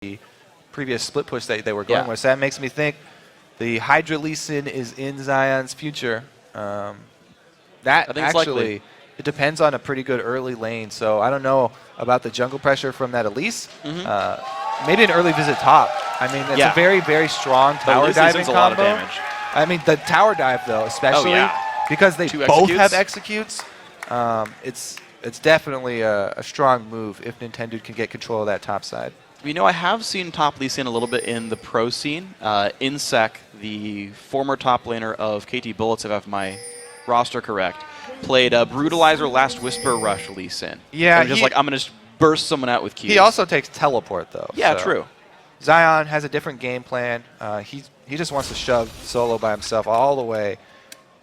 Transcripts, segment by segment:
the previous split push that they were going with. So that makes me think the Hydra Lee Sin is in Zion's future. That actually, it depends on a pretty good early lane. So I don't know about the jungle pressure from that Elise. Maybe an early visit top. I mean, it's a very, very strong tower diving combo. A lot of damage. I mean, the tower dive, though, especially because they both have executes, it's definitely a strong move if Nintendo can get control of that top side. You know, I have seen top Lee Sin a little bit in the pro scene. Insec, the former top laner of KT Bullets, if I have my roster correct, played a Brutalizer Last Whisper Rush Lee Sin. Yeah. Just like, I'm going to burst someone out with Qs. He also takes teleport, though. Yeah, so. True. Zion has a different game plan. He just wants to shove solo by himself all the way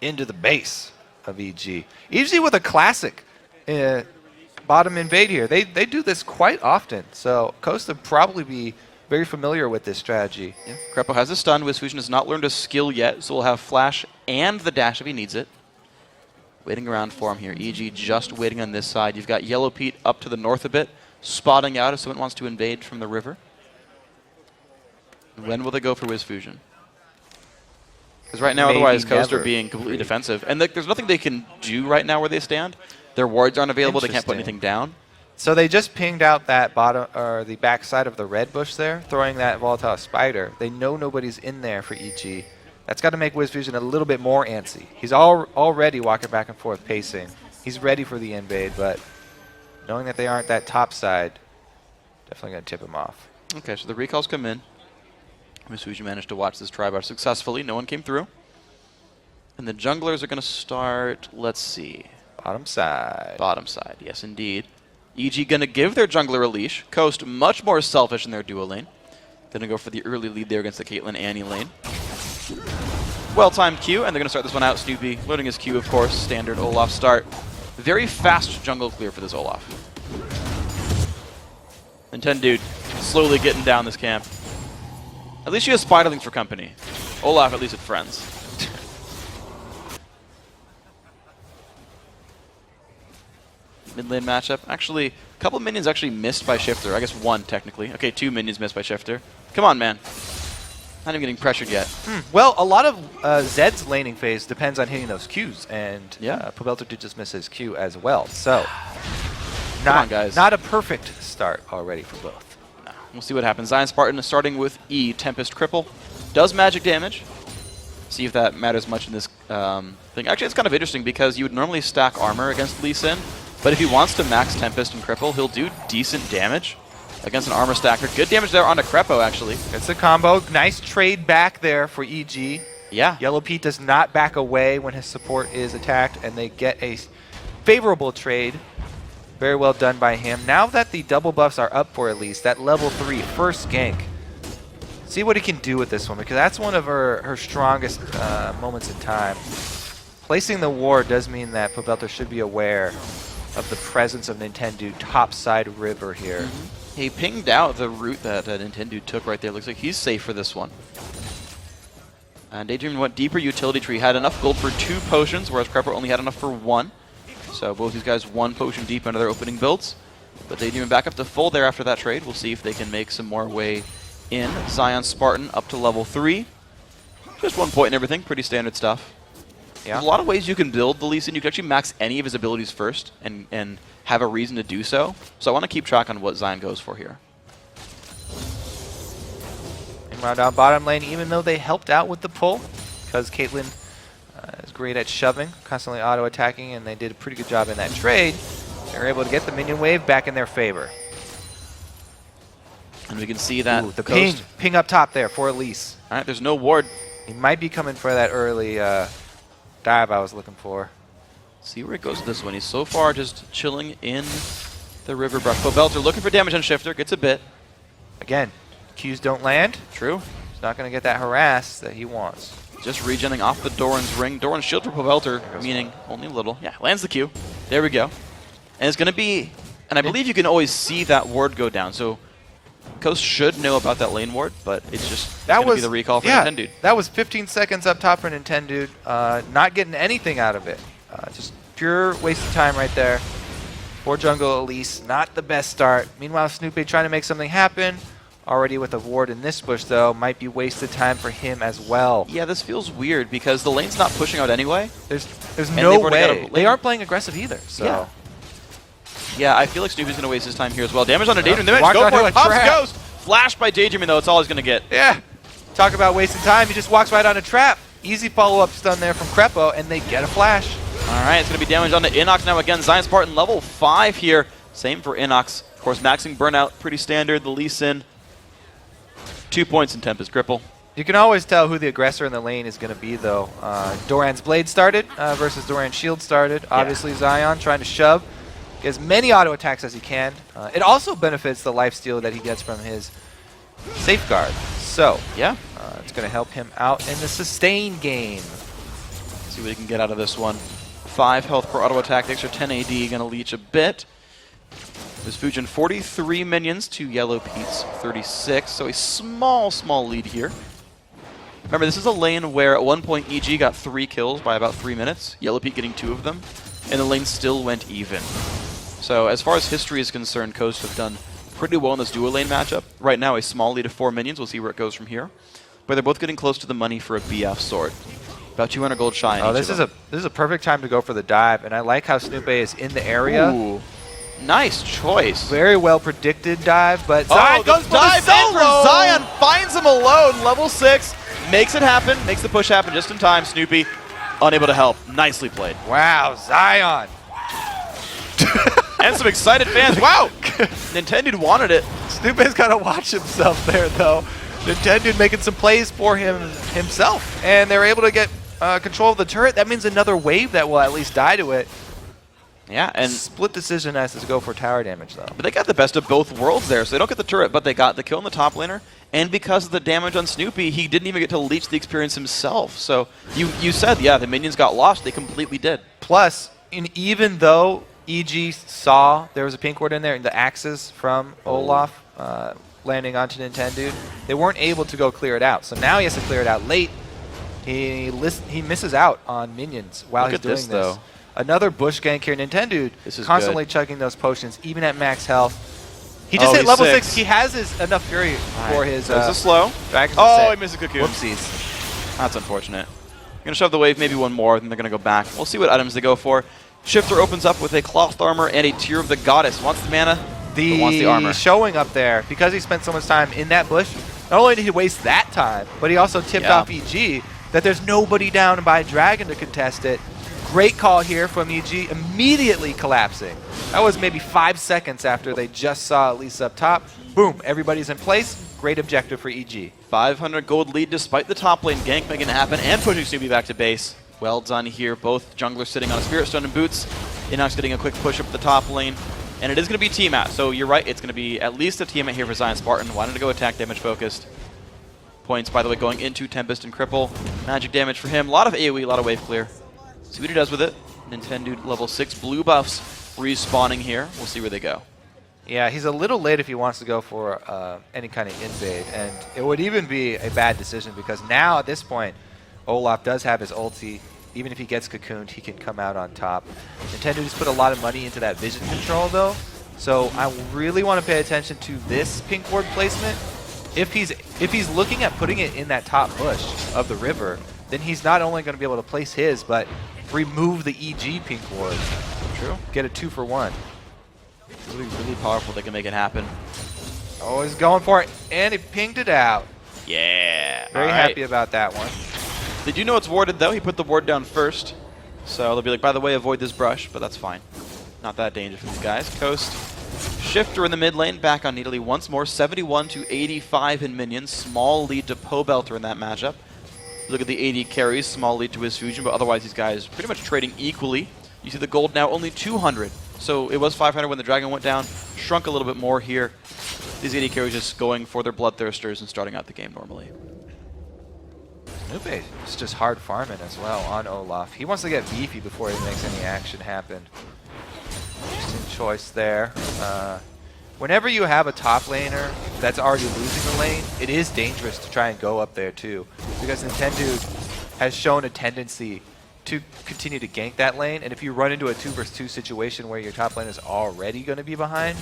into the base of EG. EG with a classic bottom invade here. They do this quite often, so Costa probably be very familiar with this strategy. Yeah. Crepo has a stun. Wisfusion has not learned a skill yet, so we'll have flash and the dash if he needs it. Waiting around for him here. EG just waiting on this side. You've got Yellow Pete up to the north a bit, spotting out if someone wants to invade from the river. When will they go for Wisfusion? Because right now, otherwise, Costa are being completely defensive. And there's nothing they can do right now where they stand. Their wards aren't available. They can't put anything down. So they just pinged out that bottom or the backside of the red bush there, throwing that volatile spider. They know nobody's in there for EG. That's got to make Wisfusion a little bit more antsy. He's already walking back and forth, pacing. He's ready for the invade, but knowing that they aren't that top side, definitely going to tip him off. Okay, so the recalls come in. Wisfusion managed to watch this try-bar successfully. No one came through. And the junglers are going to start, let's see. Bottom side. Bottom side, yes indeed. EG going to give their jungler a leash. Coast much more selfish in their duo lane. Going to go for the early lead there against the Caitlyn Annie lane. Well-timed Q, and they're going to start this one out. Snoopy loading his Q, of course. Standard Olaf start. Very fast jungle clear for this Olaf. Nintendo slowly getting down this camp. At least she has Spiderlings for company. Olaf at least with friends. Mid lane matchup. Actually, a couple of minions actually missed by Shifter. I guess one, technically. Okay, 2 minions missed by Shifter. Come on, man. Not even getting pressured yet. Well, a lot of Zed's laning phase depends on hitting those Qs, and Pobelter did just miss his Q as well. So, Come on, guys. Not a perfect start already for both. No. We'll see what happens. Zion Spartan is starting with E, Tempest Cripple. Does magic damage. See if that matters much in this thing. Actually, it's kind of interesting because you would normally stack armor against Lee Sin, but if he wants to max Tempest and Cripple, he'll do decent damage against an armor stacker. Good damage there onto Crepo, actually. It's a combo. Nice trade back there for EG. Yeah. Yellow Pete does not back away when his support is attacked, and they get a favorable trade. Very well done by him. Now that the double buffs are up for at least, that level 3 first gank, see what he can do with this one, because that's one of her strongest moments in time. Placing the ward does mean that Pobelter should be aware of the presence of Nintendo topside river here. He pinged out the route that Nintendo took right there. Looks like he's safe for this one. And Daydream went deeper utility tree. Had enough gold for 2 potions, whereas Crepper only had enough for 1. So both these guys 1 potion deep into their opening builds. But Daydream back up to full there after that trade. We'll see if they can make some more way in. Zion Spartan up to level 3. Just 1 point and everything. Pretty standard stuff. Yeah. There's a lot of ways you can build the Lee Sin. You can actually max any of his abilities first and have a reason to do so. So I want to keep track on what Zion goes for here. And round out bottom lane, even though they helped out with the pull, because Caitlyn is great at shoving, constantly auto-attacking, and they did a pretty good job in that trade. They were able to get the minion wave back in their favor. And we can see that the ping up top there for Elise. All right, there's no ward. He might be coming for that early dive I was looking for. See where it goes with this one. He's so far just chilling in the river brush. Pobelter looking for damage on Shifter. Gets a bit. Again, Qs don't land. True. He's not going to get that harass that he wants. Just regenning off the Doran's ring. Doran's shield for Pobelter, meaning only a little. Yeah, lands the Q. There we go. And it's going to be... And I believe you can always see that ward go down. So Coast should know about that lane ward, but it's just going to be the recall for Nintendo. That was 15 seconds up top for Nintendo. Not getting anything out of it. Just pure waste of time right there. For jungle Elise, not the best start. Meanwhile, Snoopy trying to make something happen. already with a ward in this bush, though. Might be wasted time for him as well. Yeah, this feels weird because the lane's not pushing out anyway. There's they've no already got a way. lane. They aren't playing aggressive either. So Yeah, I feel like Snoopy's going to waste his time here as well. Damage on a Daydream. Walk Go onto for a it. Pops trap. Ghost. Flash by Daydreaming, though. It's all he's going to get. yeah, talk about wasting time. He just walks right on a trap. Easy follow-up stun there from Crepo, and they get a flash. All right, it's going to be damage on to Inox now again. Zion Spartan level 5 here. Same for Inox. Of course, maxing burnout, pretty standard. The Lee Sin, 2 points in Tempest Cripple. You can always tell who the aggressor in the lane is going to be, though. Doran's Blade started versus Doran's Shield started. Obviously, Zion trying to shove. Get as many auto attacks as he can. It also benefits the lifesteal that he gets from his Safeguard. So, Yeah. it's going to help him out in the sustain game. See what he can get out of this one. 5 health per auto attack, the extra 10 AD, going to leech a bit. There's Fujin 43 minions to Yellow Pete's 36, so a small lead here. Remember, this is a lane where at one point EG got 3 kills by about 3 minutes, Yellow Pete getting 2 of them, and the lane still went even. So as far as history is concerned, Coast have done pretty well in this dual lane matchup. Right now, a small lead of 4 minions. We'll see where it goes from here. But they're both getting close to the money for a BF sword. About 200 gold shy. Oh, this is a perfect time to go for the dive, and I like how Snoopy is in the area. Ooh, nice choice. Very well predicted dive, but Zion goes for the dive in solo. for Zion, finds him alone, level 6, makes it happen, makes the push happen just in time. Snoopy, unable to help. Nicely played. Wow, Zion. And some excited fans. Wow! Nintendo wanted it. Snoopy's got to watch himself there, though. Nintendo making some plays for himself, and they're able to get control of the turret. That means another wave that will at least die to it. Yeah, and Split decision has to go for tower damage, though. but they got the best of both worlds there. So they don't get the turret, but they got the kill on the top laner. And because of the damage on Snoopy, he didn't even get to leech the experience himself. So you said, yeah, the minions got lost. They completely did. Plus, even though EG saw there was a pink ward in there and the axes from Olaf landing onto Nintendo, they weren't able to go clear it out. So now he has to clear it out late. He misses out on minions while Look he's at doing this, this. though. Another bush gank here. Nintendo This is constantly good. chugging those potions, even at max health. He just hit he's level 6. 6. He has enough fury for his There's a slow. Dragon's Oh, Ascent. he missed a cocoon. Whoopsies. That's unfortunate. Going to shove the wave, maybe one more, then they're going to go back. We'll see what items they go for. Shifter opens up with a cloth armor and a Tear of the Goddess. Wants the mana, but wants the armor. Showing up there, because he spent so much time in that bush, not only did he waste that time, but he also tipped off EG that there's nobody down by Dragon to contest it. Great call here from EG, immediately collapsing. That was maybe 5 seconds after they just saw Elise up top. Boom, everybody's in place. Great objective for EG. 500 gold lead despite the top lane gank making it happen and pushing Snoopy back to base. Well done here. Both junglers sitting on a Spirit Stone and Boots. Inox getting a quick push up the top lane. And it is going to be Tiamat. So you're right, it's going to be at least a Tiamat here for Zion Spartan. Wanted to go attack damage focused. Points, by the way, going into Tempest and Cripple. Magic damage for him. A lot of AoE, a lot of wave clear. See what he does with it. Nintendo level 6 blue buffs respawning here. We'll see where they go. Yeah, he's a little late if he wants to go for any kind of invade, and it would even be a bad decision because now at this point, Olaf does have his ulti. Even if he gets cocooned, he can come out on top. Nintendo just put a lot of money into that vision control, though, so I really want to pay attention to this pink ward placement. If he's looking at putting it in that top bush of the river, then he's not only going to be able to place his, but remove the EG pink ward. True. Get a 2-for-1. Really, really powerful. They can make it happen. Oh, he's going for it, and he pinged it out. Yeah. Very happy about that one. They do know it's warded, though. He put the ward down first. So they'll be like, by the way, avoid this brush, but that's fine. Not that dangerous for these guys. Coast. Shifter in the mid lane, back on Nidalee once more. 71 to 85 in minions. Small lead to Pobelter in that matchup. Look at the AD carries, small lead to his Fujin, but otherwise these guys pretty much trading equally. You see the gold now only 200. So it was 500 when the Dragon went down. Shrunk a little bit more here. These AD carries just going for their Bloodthirsters and starting out the game normally. Nupe is just hard farming as well on Olaf. He wants to get beefy before he makes any action happen. Interesting choice there. Whenever you have a top laner that's already losing the lane, it is dangerous to try and go up there too, because Nintendo has shown a tendency to continue to gank that lane, and if you run into a 2 versus 2 situation where your top lane is already going to be behind,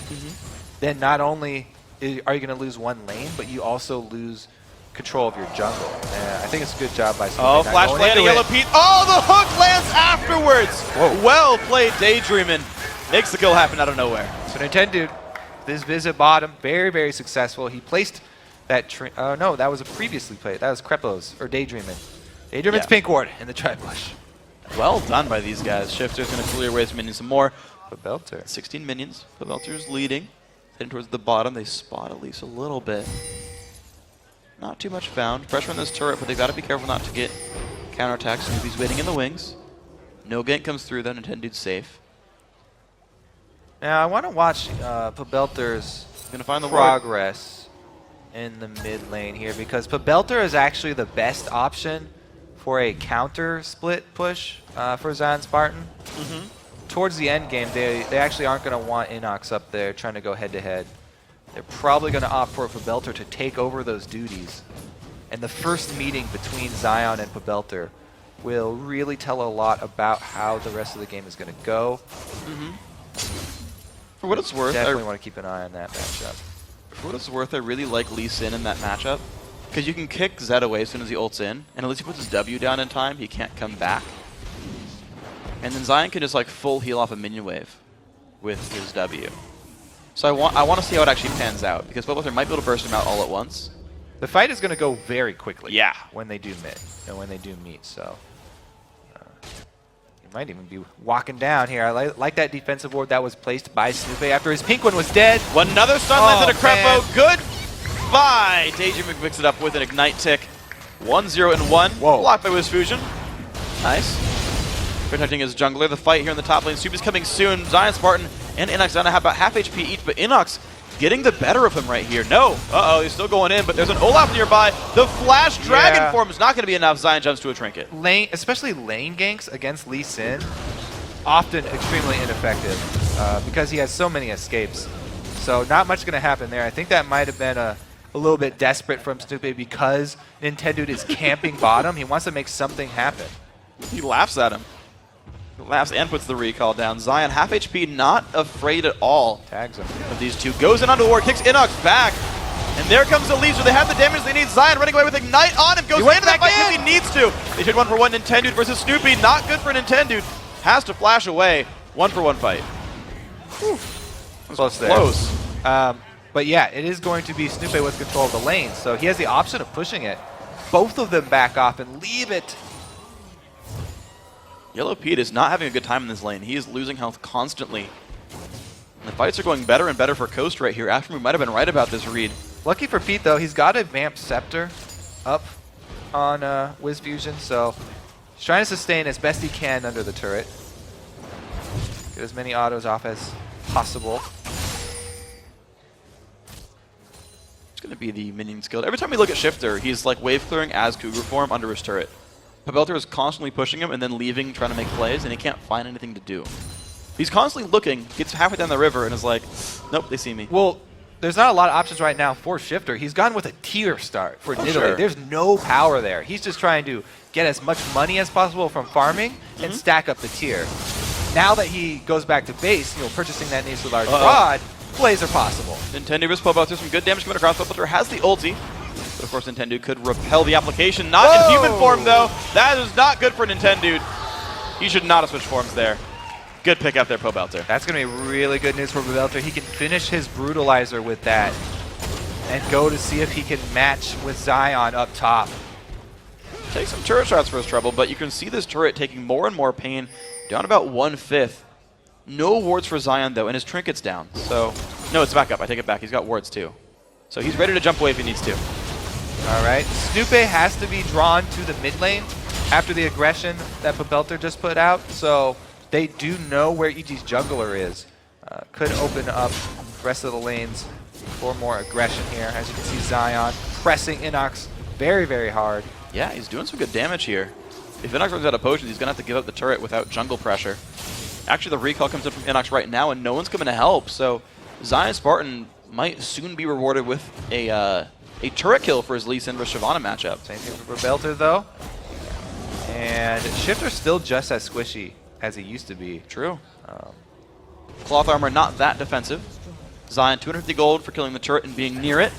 then not only are you going to lose one lane, but you also lose control of your jungle. And I think it's a good job by Snoopy. Oh, flash play to Yellow Pete. Oh, the hook lands afterwards. Whoa. Well played, Daydreamin'. Makes the kill happen out of nowhere. So Nintendo, this visit bottom, very, very successful. He placed that, no, that was a previously played. That was Krepo's, or Daydreamin'. Daydreamin's pink ward in the tri-bush. Well done by these guys. Shifter's going to clear away his minions some more. Pabelter. 16 minions. Pabelter's leading. Heading towards the bottom. They spot at least a little bit. Not too much found. Pressure on this turret, but they've got to be careful not to get counterattacks. Snoopy's waiting in the wings. No gank comes through, though. Nintendo's safe. Now, I want to watch Pabelter's Gonna find the progress in the mid lane here, because Pabelter is actually the best option for a counter split push for Zion Spartan. Towards the end game, they actually aren't going to want Inox up there trying to go head-to-head. They're probably going to opt for Pabelter to take over those duties. And the first meeting between Zion and Pabelter will really tell a lot about how the rest of the game is going to go. For what it's worth, Definitely want to keep an eye on that matchup. For what it's worth, I really like Lee Sin in that matchup. Because you can kick Zed away as soon as he ults in, and at least he puts his W down in time, he can't come back. And then Zion can just like full heal off a minion wave with his W. So I want to see how it actually pans out, because Pabelter might be able to burst him out all at once. The fight is going to go very quickly. Yeah. When they do meet, and when they do meet, so you might even be walking down here. I like that defensive ward that was placed by Snoopy after his pink one was dead. Another stun lands into Krepo. Man. Goodbye. Daydream picks it up with an ignite tick. 1-0 and 1. Whoa. Blocked by Wiz Fusion. Nice. Protecting his jungler. The fight here in the top lane. Snoopy's coming soon. Zion Spartan and Inox down to have about half HP each, but Inox getting the better of him right here. No. Uh-oh, he's still going in, but there's an Olaf nearby. The Flash Dragon form is not going to be enough. Zion jumps to a trinket. Lane, especially lane ganks against Lee Sin, often extremely ineffective because he has so many escapes. So not much going to happen there. I think that might have been a little bit desperate from Snoopy because Nintendo is camping bottom. He wants to make something happen. He laughs at him. Laughs and puts the recall down. Zion, half HP, not afraid at all Tags him. of these two. Goes in onto the ward, kicks Inox back. And there comes Elise, they have the damage they need. Zion running away with Ignite on him. Goes into that fight because he needs to. They should 1-for-1 Nintendo versus Snoopy. Not good for Nintendo. Has to flash away. 1-for-1 fight. Whew. Close there. Close. But yeah, it is going to be Snoopy with control of the lane. So he has the option of pushing it. Both of them back off and leave it. Yellow Pete is not having a good time in this lane. He is losing health constantly. And the fights are going better and better for Coast right here. Aftermoon might have been right about this read. Lucky for Pete, though, he's got a Vamp Scepter up on Wiz Fusion, so he's trying to sustain as best he can under the turret. Get as many autos off as possible. It's going to be the minion skill. Every time we look at Shifter, he's like wave clearing as Cougar form under his turret. Pabelter is constantly pushing him and then leaving, trying to make plays, and he can't find anything to do. He's constantly looking, gets halfway down the river, and is like, nope, they see me. Well, there's not a lot of options right now for Shifter. He's gone with a tier start for Nidalee. Sure. There's no power there. He's just trying to get as much money as possible from farming and stack up the tier. Now that he goes back to base, purchasing that Nace with Large Rod, plays are possible. Nintendo vs. Pabelter, some good damage coming across. Pabelter has the ulti. But of course, Nintendo could repel the application. Not in human form, though. That is not good for Nintendo. He should not have switched forms there. Good pick out there, Pabelter. That's going to be really good news for Pabelter. He can finish his Brutalizer with that and go to see if he can match with Zion up top. Take some turret shots for his trouble, but you can see this turret taking more and more pain. Down about 1/5. No wards for Zion, though, and his trinket's down. So, no, it's back up. I take it back. He's got wards, too. So he's ready to jump away if he needs to. All right, Snoopy has to be drawn to the mid lane after the aggression that Pabelter just put out, so they do know where EG's jungler is. Could open up the rest of the lanes for more aggression here. As you can see, Zion pressing Inox very, very hard. Yeah, he's doing some good damage here. If Inox runs out of potions, he's going to have to give up the turret without jungle pressure. Actually, the recall comes in from Inox right now, and no one's coming to help, so Zion Spartan might soon be rewarded with a turret kill for his Lee Sin vs. Shyvana matchup. Same thing for Pabelter, though. And Shifter's still just as squishy as he used to be. True. Cloth armor not that defensive. Zion, 250 gold for killing the turret and being near it.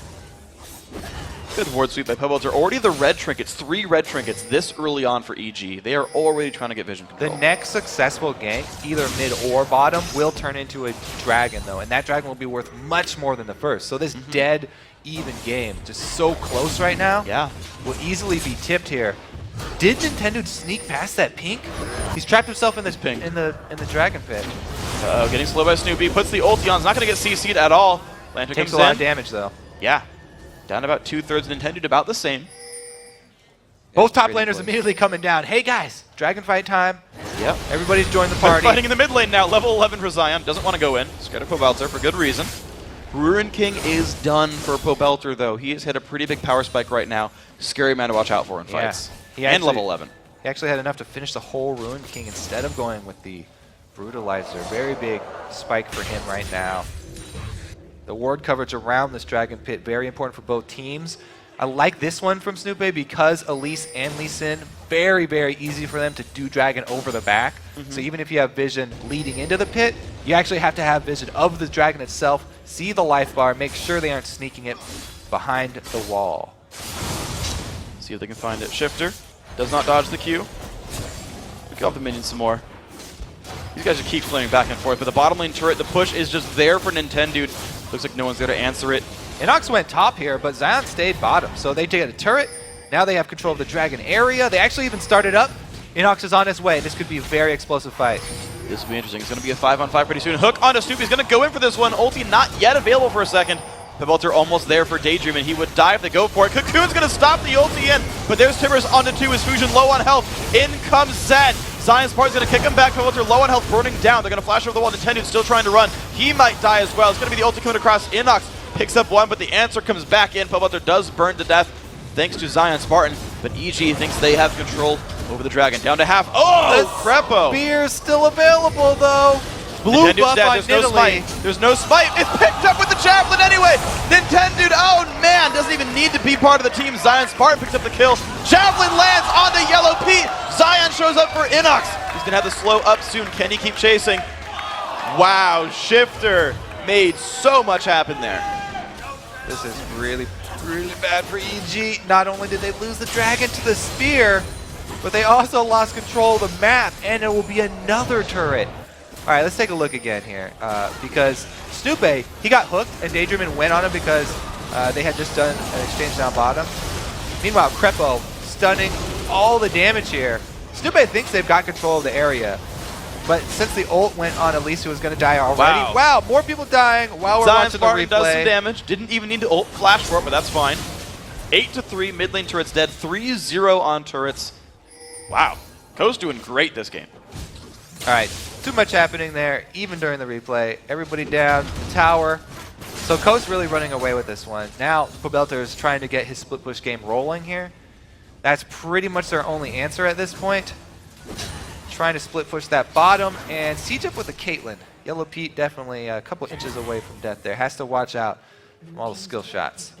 Good ward sweep by Pobelter. Already the red trinkets, 3 red trinkets this early on for EG. They are already trying to get vision control. The next successful gank, either mid or bottom, will turn into a dragon, though, and that dragon will be worth much more than the first. So this dead, even game, just so close right now, will easily be tipped here. Did Nintendo sneak past that pink? He's trapped himself in this pink in the dragon pit. Uh-oh, getting slow by Snoopy. Puts the ulti on. He's not going to get CC'd at all. Lantern Takes comes a lot in. of damage, though. Yeah. Down about 2/3. Nintendo about the same. Both top laners immediately coming down. Hey, guys, dragon fight time. Yep. Everybody's joined the party. Fighting in the mid lane now. Level 11 for Zion. Doesn't want to go in. Scared of Pobelter for good reason. Ruin King is done for Pobelter, though. He has hit a pretty big power spike right now. Scary man to watch out for in fights. And level 11. He actually had enough to finish the whole Ruin King instead of going with the Brutalizer. Very big spike for him right now. The ward coverage around this Dragon Pit, very important for both teams. I like this one from Snoopy because Elise and Lee Sin, very, very easy for them to do Dragon over the back. So even if you have vision leading into the pit, you actually have to have vision of the Dragon itself, see the life bar, make sure they aren't sneaking it behind the wall. See if they can find it. Shifter does not dodge the Q. We kill off the minions some more. These guys just keep flaming back and forth, but the bottom lane turret, the push is just there for Nintendo. Looks like no one's there to answer it. Inox went top here, but Zion stayed bottom. So they take a turret. Now they have control of the dragon area. They actually even started up. Inox is on his way. This could be a very explosive fight. This will be interesting. It's going to be a 5-on-5 pretty soon. Hook onto Snoopy. He's going to go in for this one. Ulti not yet available for a second. Pobelter almost there for Daydream, and he would die if they go for it. Cocoon's going to stop the ulti in, but there's Timbers onto 2. His Fusion low on health. In comes Zed. Zion's part is going to kick him back. Pobelter low on health, burning down. They're going to flash over the wall. Nintendo's still trying to run. He might die as well. It's going to be the ulti coming across. Inox picks up one, but the answer comes back in. Pobelter does burn to death thanks to Zion Spartan, but EG thinks they have control over the dragon. Down to half. Oh, Crepo! Spear's still available, though. Blue Nintendo's buff dead. on There's no Nidalee. smite. There's no smite. It's picked up with the javelin anyway. Nintendo, oh man, doesn't even need to be part of the team. Zion Spartan picks up the kill. Javelin lands onto Yellow Pete. Zion shows up for Inox. He's gonna have the slow up soon. Can he keep chasing? Wow, Shifter made so much happen there. This is really, really bad for EG. Not only did they lose the dragon to the spear, but they also lost control of the map, and it will be another turret. All right, let's take a look again here, because Snoopy, he got hooked, and Daydream went on him because they had just done an exchange down bottom. Meanwhile, Crepo stunning all the damage here. Snoopy thinks they've got control of the area, but since the ult went on Elise, who was going to die already, wow, more people dying while we're Zion watching Spartan the replay. does some damage. Didn't even need to ult flash for it, but that's fine. 8-3, mid lane turrets dead. 3-0 on turrets. Wow, Ko's doing great this game. All right, too much happening there, even during the replay. Everybody down, the tower. So Ko's really running away with this one. Now Pobelter is trying to get his split push game rolling here. That's pretty much their only answer at this point. Trying to split push that bottom, and siege up with a Caitlyn. Yellow Pete definitely a couple inches away from death there. Has to watch out from all the skill shots.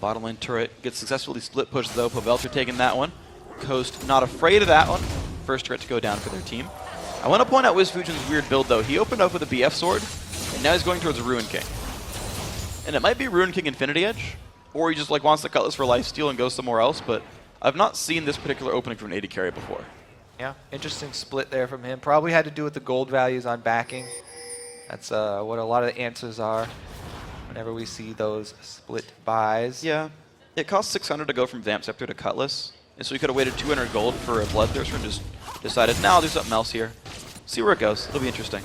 Bottom lane turret gets successfully split pushed though. Pobelter taking that one. Coast not afraid of that one. First turret to go down for their team. I want to point out WizFusion's weird build though. He opened up with a BF sword, and now he's going towards a Ruin King. And it might be Ruin King Infinity Edge, or he just like wants the Cutlass for lifesteal and goes somewhere else, but I've not seen this particular opening from an AD carry before. Yeah, interesting split there from him. Probably had to do with the gold values on backing. That's what a lot of the answers are whenever we see those split buys. Yeah, it costs 600 to go from Vamp Scepter to Cutlass, and so he could have waited 200 gold for a Bloodthirster and just decided, no, I'll do something else here. See where it goes. It'll be interesting.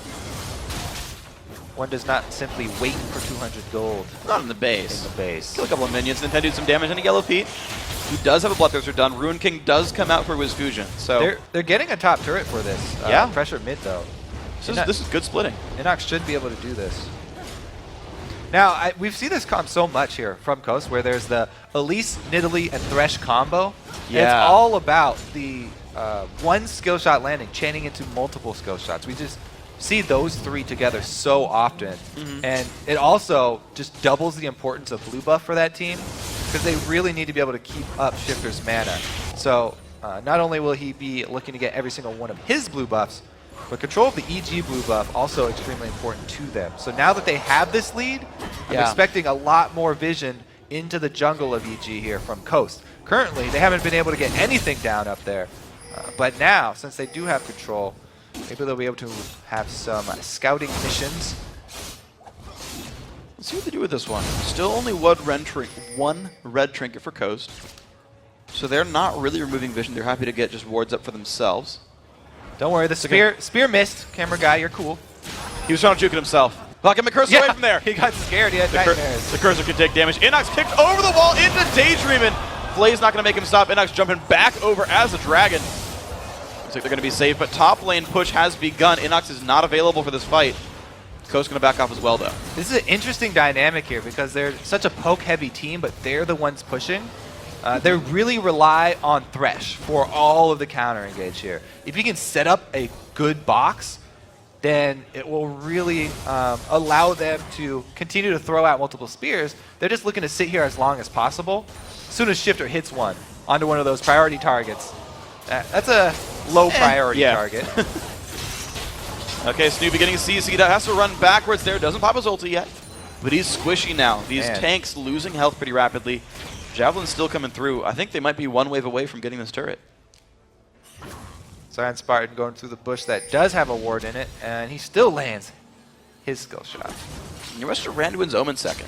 One does not simply wait for 200 gold. Not in the base. In the base. Kill a couple of minions, Nintendo did some damage on a Yellow Pete, who does have a Bloodthirster done. Ruin King does come out for WizFusion, so they're getting a top turret for this. Yeah. Pressure mid though. this is good splitting. Inox should be able to do this. Now, we've seen this come so much here from Coast, where there's the Elise, Nidalee, and Thresh combo. Yeah. And it's all about the one skill shot landing, chaining into multiple skill shots. We just see those three together so often. And it also just doubles the importance of blue buff for that team, because they really need to be able to keep up Shifter's mana. So not only will he be looking to get every single one of his blue buffs, But control of the EG blue buff also extremely important to them. So now that they have this lead, I'm expecting a lot more vision into the jungle of EG here from Coast. Currently, they haven't been able to get anything down up there. But now, since they do have control, maybe they'll be able to have some scouting missions. Let's see what they do with this one. Still only one red trinket for Coast. So they're not really removing vision. They're happy to get just wards up for themselves. Don't worry, the spear missed. Camera guy, you're cool. He was trying to juke it himself. Lock him a cursor away from there. He got scared. He had nightmares. The cursor can take damage. Inox kicked over the wall into Daydreamin'. Flay's not going to make him stop. Inox jumping back over as a dragon. Looks like they're going to be safe, but top lane push has begun. Inox is not available for this fight. Coast's going to back off as well, though. This is an interesting dynamic here because they're such a poke-heavy team, but they're the ones pushing. They really rely on Thresh for all of the counter engage here. If you can set up a good box, then it will really allow them to continue to throw out multiple spears. They're just looking to sit here as long as possible. As soon as Shifter hits one onto one of those priority targets, that's a low priority target. Okay, Snoopy getting CC. That has to run backwards there. Doesn't pop his ulti yet, but he's squishy now. These tanks losing health pretty rapidly. Javelin's still coming through. I think they might be one wave away from getting this turret. Zion Spartan going through the bush that does have a ward in it, and he still lands his skill shot. You rushed to Randuin's Omen second.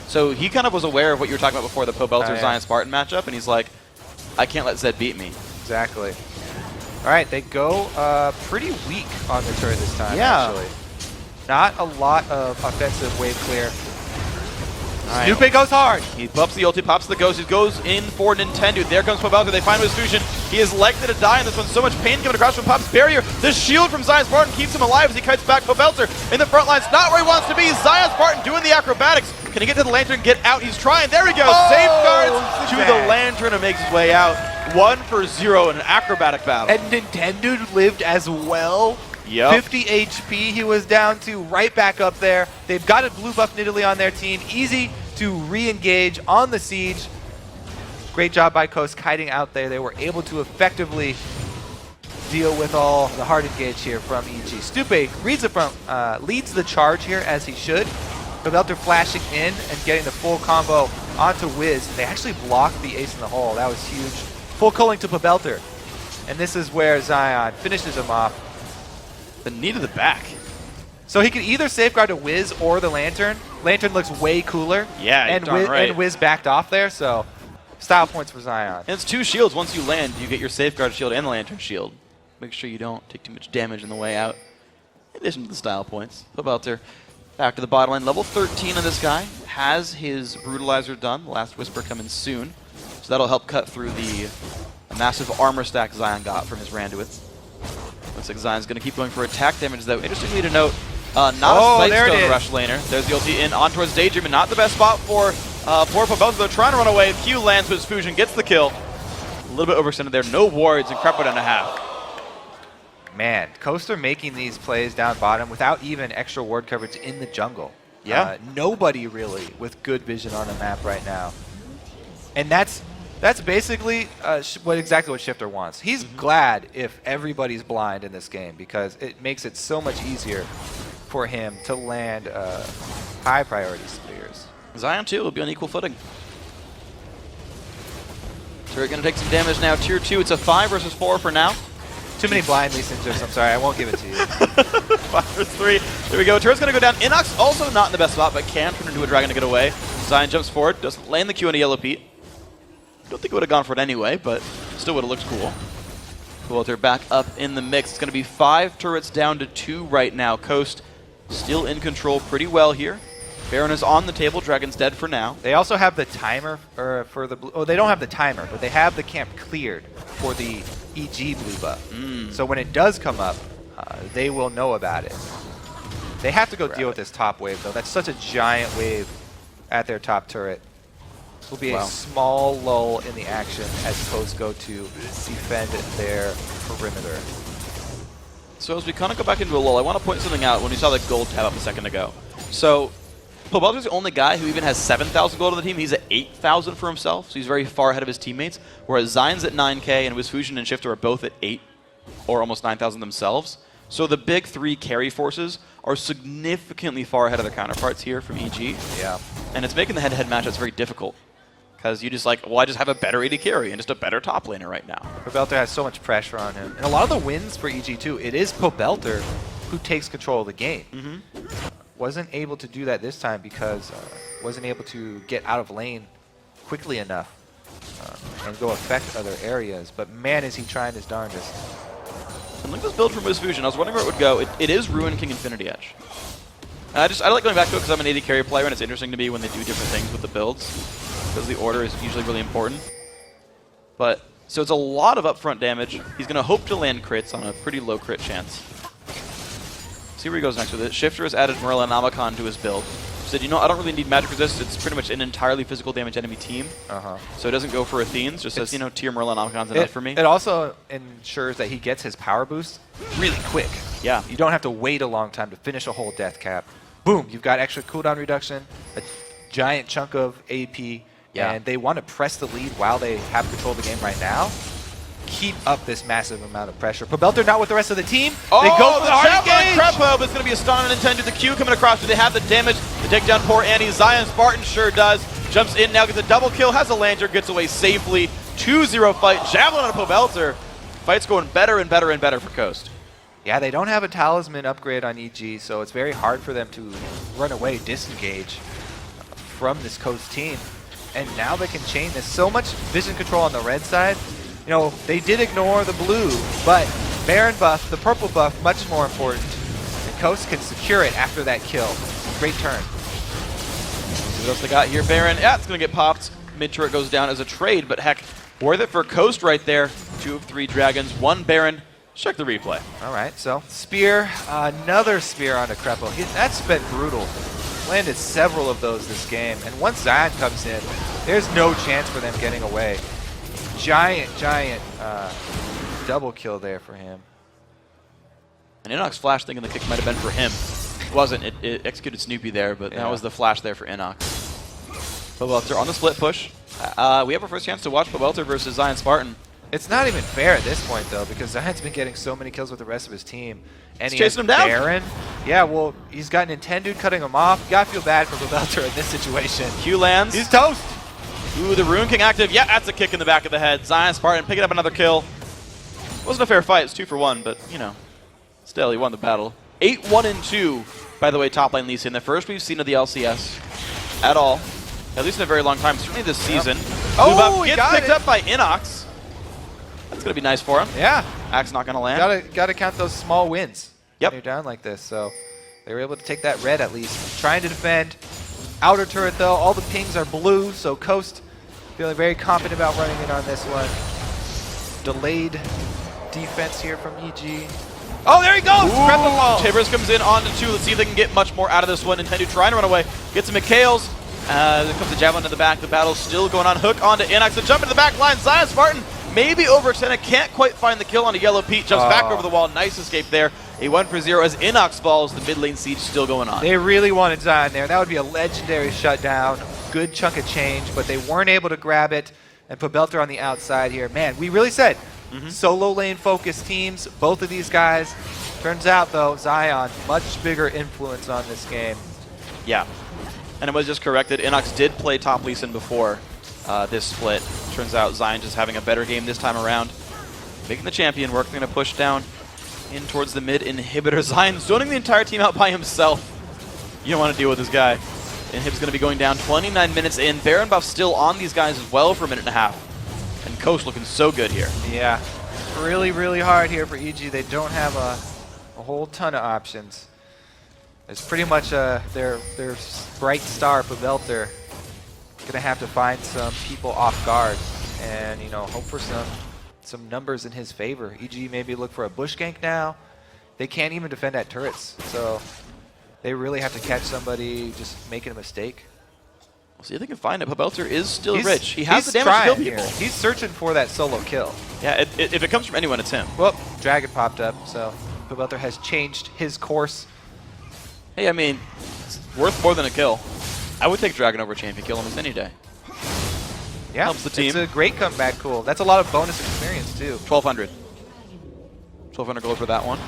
So he kind of was aware of what you were talking about before, the Pobelter Zion Spartan matchup, and he's like, I can't let Zed beat me. Exactly. All right, they go pretty weak on the turret this time, actually. Not a lot of offensive wave clear. Snoopy goes hard. He buffs the ulti, pops the ghost. He goes in for Nintendo. There comes Pobelter. They find his fusion. He is likely to die in this one. So much pain coming across from Pop's barrier. The shield from Zion Spartan keeps him alive as he kites back. Pobelter in the front lines. Not where he wants to be. Zion Spartan doing the acrobatics. Can he get to the lantern, get out? He's trying. There he goes. Safeguards to the lantern and makes his way out. 1-for-0 in an acrobatic battle. And Nintendo lived as well. 50 HP he was down to, right back up there. They've got a blue buff Nidalee on their team. Easy to re-engage on the siege. Great job by Coast kiting out there. They were able to effectively deal with all the hard engage here from EG. Stupe leads the charge here as he should. Pobelter flashing in and getting the full combo onto Wiz. They actually blocked the ace in the hole. That was huge. Full culling to Pobelter. And this is where Zion finishes him off. The knee to the back. So he could either safeguard a Wiz or the Lantern. Lantern looks way cooler. Yeah, and Wiz backed off there, so style points for Zion. And it's 2 shields. Once you land, you get your safeguard shield and the Lantern shield. Make sure you don't take too much damage on the way out. In addition to the style points. Pobelter back to the bottom line. Level 13 of this guy. Has his Brutalizer done. The last Whisper coming soon. So that'll help cut through the massive armor stack Zion got from his Randuin. Looks like Zion's going to keep going for attack damage, though. Interestingly to note, not a Sightstone rush laner. There's the ulti in on towards Daydream, and not the best spot for poor Pobelter. They're trying to run away. Q lands with his fusion, gets the kill. A little bit overextended there. No wards, and Crepo down to half. Man, Coaster making these plays down bottom without even extra ward coverage in the jungle. Yeah. Nobody really with good vision on the map right now. And that's basically exactly what Shifter wants. He's glad if everybody's blind in this game because it makes it so much easier for him to land high priority spears. Zion too will be on equal footing. Turret going to take some damage now. Tier 2, it's a 5 versus 4 for now. Too many blind leads in just, I'm sorry, I won't give it to you. 5 versus 3. There we go. Turret's going to go down. Inox also not in the best spot, but can turn into a dragon to get away. Zion jumps forward, doesn't land the Q on a Yellow Pete. Don't think it would have gone for it anyway, but still would have looked cool. Pobelter back up in the mix. It's going to be 5 turrets down to 2 right now. Coast still in control pretty well here. Baron is on the table. Dragon's dead for now. They also have the timer for the blue. Oh, they don't have the timer, but they have the camp cleared for the EG blue buff. So when it does come up, they will know about it. They have to go deal with this top wave, though. That's such a giant wave at their top turret. Will be a small lull in the action as Coast go to defend their perimeter. So as we kind of go back into a lull, I want to point something out when we saw the gold tab up a second ago. So Pobelter's the only guy who even has 7,000 gold on the team. He's at 8,000 for himself, so he's very far ahead of his teammates. Whereas Zion's at 9K and Wiz Fusion and Shifter are both at 8 or almost 9,000 themselves. So the big three carry forces are significantly far ahead of their counterparts here from EG. Yeah. And it's making the head-to-head matchups very difficult. Because you just like, well, I just have a better AD carry and just a better top laner right now. Pobelter has so much pressure on him. And a lot of the wins for EG too, it is Pobelter who takes control of the game. Wasn't able to do that this time because wasn't able to get out of lane quickly enough and go affect other areas. But man, is he trying his darndest. And look at this build for Moose Fusion. I was wondering where it would go. It is Ruin King Infinity Edge. And I like going back to it because I'm an AD carry player and it's interesting to me when they do different things with the builds. Because the order is usually really important. But, so it's a lot of upfront damage. He's going to hope to land crits on a pretty low crit chance. See where he goes next with it. Shifter has added Merlin Amakan to his build. Said, you know, I don't really need magic resist. It's pretty much an entirely physical damage enemy team. So it doesn't go for Athenes. Just says, you know, tier Merlin Amakan's enough for me. It also ensures that he gets his power boost really quick. Yeah. You don't have to wait a long time to finish a whole death cap. Boom, you've got extra cooldown reduction, a giant chunk of AP, and they want to press the lead while they have control of the game right now. Keep up this massive amount of pressure. Pobelter not with the rest of the team. Oh, they go for the hard engage. Crepo, but it's going to be a stun on Nintendo. The Q coming across. Do they have the damage to take down poor Annie? Zion Spartan sure does. Jumps in now, gets a double kill, has a Lantern, gets away safely. 2-0 fight. Javelin on Pobelter. Fight's going better and better and better for Coast. Yeah, they don't have a talisman upgrade on EG, so it's very hard for them to run away, disengage from this Coast team. And now they can chain this. So much vision control on the red side. You know, they did ignore the blue, but Baron buff, the purple buff, much more important. And Coast can secure it after that kill. Great turn. See what else they got here, Baron. Yeah, it's going to get popped. Mid-turret goes down as a trade, but heck, worth it for Coast right there. 2 of 3 dragons, 1 Baron. Check the replay. All right, so spear, another spear onto Crepo. That's been brutal. Landed several of those this game, and once Zion comes in, there's no chance for them getting away. Giant double kill there for him. An Inox flash thinking the kick might have been for him. It wasn't. It executed Snoopy there, but that was the flash there for Inox. Pobelter on the split push. We have our first chance to watch Pobelter versus Zion Spartan. It's not even fair at this point, though, because Zion's been getting so many kills with the rest of his team. And he's chasing him down. Baron. Yeah, well, he's got Nintendo cutting him off. You gotta feel bad for Pobelter in this situation. Q lands. He's toast. Ooh, the Rune King active. Yeah, that's a kick in the back of the head. Zion Spartan picking up another kill. Wasn't a fair fight. It's 2 for 1, but, you know, still, he won the battle. 8-1-2, by the way, top lane Lee Sin. The first we've seen of the LCS at all. At least in a very long time. Certainly this season. Oh, he gets picked up by Inox. That's going to be nice for him. Yeah. Axe not going to land. Gotta count those small wins. Yep. When you're down like this, so they were able to take that red at least. Trying to defend. Outer turret, though, all the pings are blue, so Coast feeling very confident about running in on this one. Delayed defense here from EG. Oh, there he goes! Tibbers comes in onto 2. Let's see if they can get much more out of this one. Nintendo trying to run away. Gets him McHale's. There comes the Javelin to the back. The battle's still going on. Hook onto Inox. The jump into the back line. Zion Spartan maybe overextended. Can't quite find the kill onto Yellow Pete. Jumps back over the wall. Nice escape there. A 1-for-0 as Inox falls. The mid lane siege still going on. They really wanted Zion there. That would be a legendary shutdown. Good chunk of change, but they weren't able to grab it. And Pobelter on the outside here. Man, we really said solo lane focused teams. Both of these guys. Turns out, though, Zion, much bigger influence on this game. Yeah. And it was just corrected. Inox did play top Lee Sin before this split. Turns out Zion just having a better game this time around. Making the champion work. They're going to push down in towards the mid inhibitor. Zion zoning the entire team out by himself. You don't want to deal with this guy. Inhib's going to be going down 29 minutes in. Baron buff still on these guys as well for a minute and a half. And Coast looking so good here. Yeah. Really, really hard here for EG. They don't have a whole ton of options. It's pretty much their bright star Pobelter gonna have to find some people off guard and, you know, hope for some numbers in his favor. EG maybe look for a bush gank now. They can't even defend at turrets, so they really have to catch somebody just making a mistake. We'll see if they can find it. Pobelter is still rich. He has the damage to kill people. Here. He's searching for that solo kill. Yeah, if it comes from anyone, it's him. Well, Dragon popped up, so Pobelter has changed his course. Hey, I mean, it's worth more than a kill. I would take Dragon over Champion kill almost any day. Yeah, helps the team. It's a great comeback. Cool. That's a lot of bonus experience too. 1,200. 1,200 gold for that one.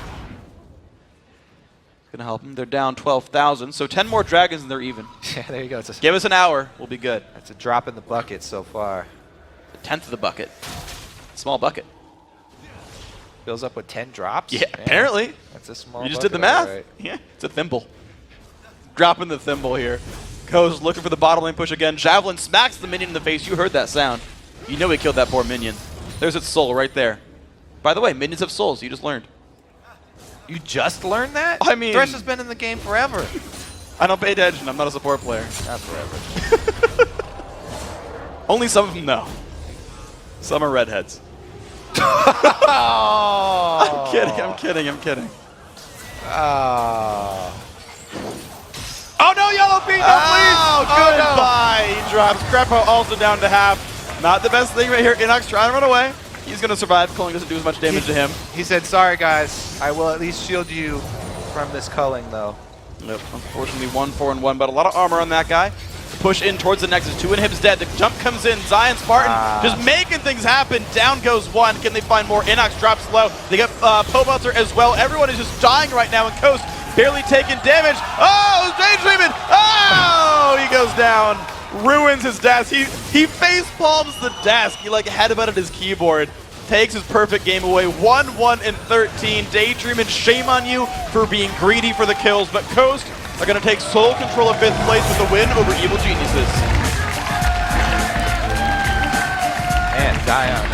Gonna help them. They're down 12,000, so 10 more dragons and they're even. Yeah, there you go. Give us an hour, we'll be good. That's a drop in the bucket so far. A tenth of the bucket. Small bucket. Fills up with 10 drops? Yeah, apparently. That's a small You just bucket, did the math. all right. Yeah, it's a thimble. Dropping the thimble here. Ko's looking for the bottom lane push again. Javelin smacks the minion in the face. You heard that sound. You know he killed that poor minion. There's its soul right there. By the way, minions have souls. You just learned. You just learned that? I mean... Thresh has been in the game forever. I don't pay attention. I'm not a support player. Not forever. Only some of them know. Some are redheads. Oh. I'm kidding. Oh, no, Yellow Beat, no, please! Oh, goodbye. He drops. Crepo also down to half. Not the best thing right here. Inox trying to run away. He's going to survive. Culling doesn't do as much damage to him. He said, sorry, guys. I will at least shield you from this culling, though. Nope. Unfortunately, 1-4-1, but a lot of armor on that guy. Push in towards the Nexus. 2 inhibs dead. The jump comes in. Zion Spartan just making things happen. Down goes 1. Can they find more? Inox drops low. They get Pobelter as well. Everyone is just dying right now, and Coast barely taking damage. Oh, Daydreaming! Oh, he goes down. Ruins his desk. He face palms the desk. He like headbutted his keyboard. Takes his perfect game away. 1-1-13. Daydreaming, shame on you for being greedy for the kills, but Coast are going to take sole control of 5th place with the win over Evil Geniuses. And Dion